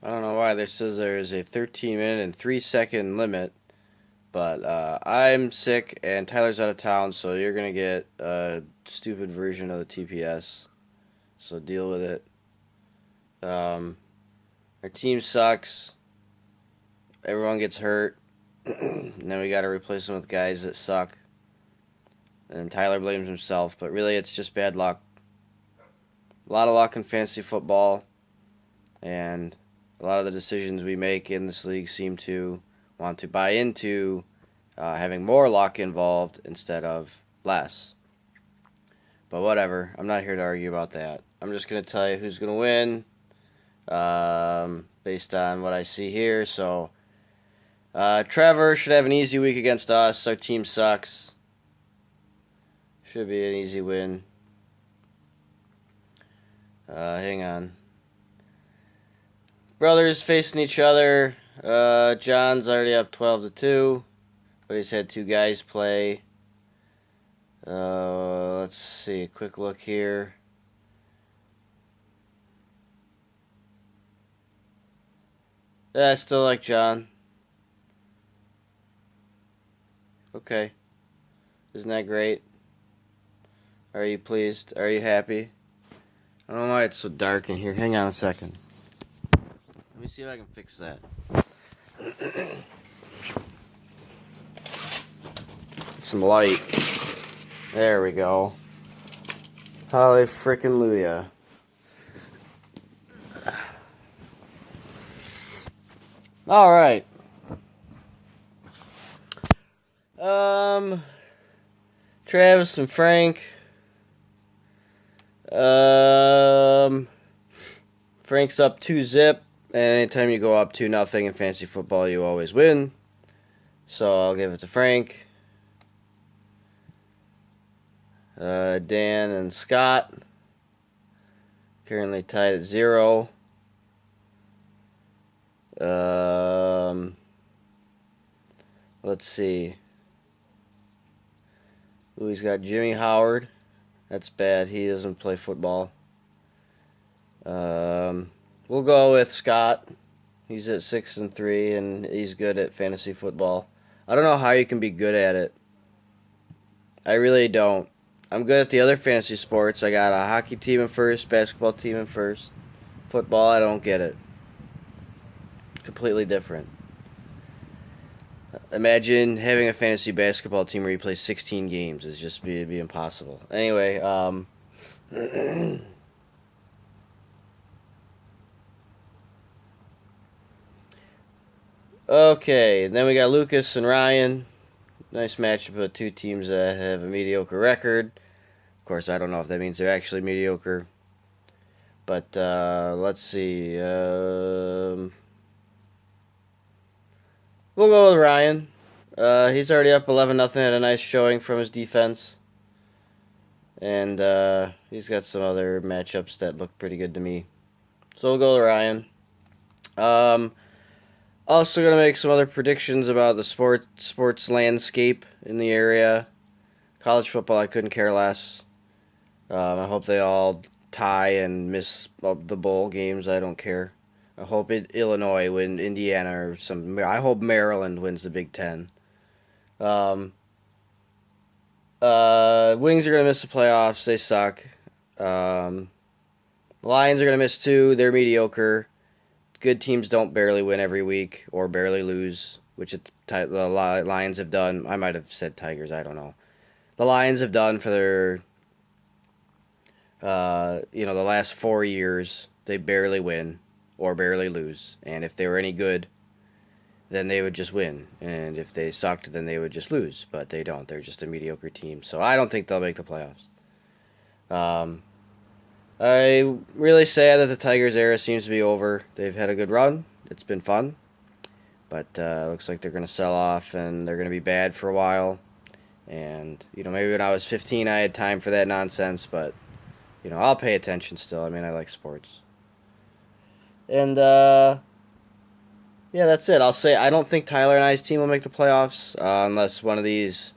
I don't know why this says there is a 13-minute and 3-second limit, but I'm sick and Tyler's out of town, so you're gonna get a stupid version of the TPS. So deal with it. Um, our team sucks. Everyone gets hurt, and then we got to replace them with guys that suck. And Tyler blames himself, but really it's just bad luck. A lot of luck in fantasy football, and a lot of the decisions we make in this league seem to want to buy into having more luck involved instead of less. But whatever, I'm not here to argue about that. I'm just going to tell you who's going to win based on what I see here. So, Trevor should have an easy week against us. Our team sucks. Should be an easy win. Hang on. Brothers facing each other. John's already up 12-2, but he's had two guys play. Let's see, a quick look here. Yeah, I still like John. Okay. Isn't that great? Are you pleased? Are you happy? I don't know why it's so dark in here. Hang on a second. Let me see if I can fix that. Some light. There we go. Holly frickin' Luya. Alright. Travis and Frank. Frank's up 2-0, and anytime you go up 2-0 in fantasy football, you always win. So I'll give it to Frank. Dan and Scott currently tied at 0. Let's see. Ooh, he's got Jimmy Howard. That's bad. He doesn't play football. We'll go with Scott. He's at 6-3, and he's good at fantasy football. I don't know how you can be good at it. I really don't. I'm good at the other fantasy sports. I got a hockey team in first, basketball team in first. Football, I don't get it. Completely different. Imagine having a fantasy basketball team where you play 16 games. It's just be impossible. Anyway, okay, then we got Lucas and Ryan. Nice matchup of two teams that have a mediocre record. Of course, I don't know if that means they're actually mediocre. But let's see. We'll go with Ryan. He's already up 11-0, had a nice showing from his defense. And he's got some other matchups that look pretty good to me. So we'll go with Ryan. Also going to make some other predictions about the sports landscape in the area. College football, I couldn't care less. I hope they all tie and miss the bowl games. I don't care. I hope Illinois win, Indiana, or some. I hope Maryland wins the Big Ten. Wings are gonna miss the playoffs. They suck. Lions are gonna miss too. They're mediocre. Good teams don't barely win every week or barely lose, which the Lions have done. I might have said Tigers. I don't know. The Lions have done for their, the last 4 years. They barely win or barely lose. And if they were any good, then they would just win. And if they sucked, then they would just lose. But they don't. They're just a mediocre team. So I don't think they'll make the playoffs. I'm really sad that the Tigers era seems to be over. They've had a good run. It's been fun. But looks like they're going to sell off and they're going to be bad for a while. And, maybe when I was 15 I had time for that nonsense. But, I'll pay attention still. I mean, I like sports. And, yeah, that's it. I'll say I don't think Tyler and I's team will make the playoffs unless one of these.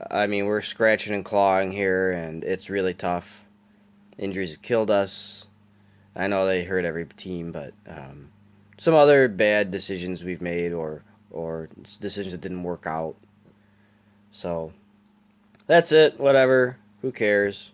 I mean, we're scratching and clawing here, and it's really tough. Injuries have killed us. I know they hurt every team, but some other bad decisions we've made or decisions that didn't work out. So that's it. Whatever. Who cares?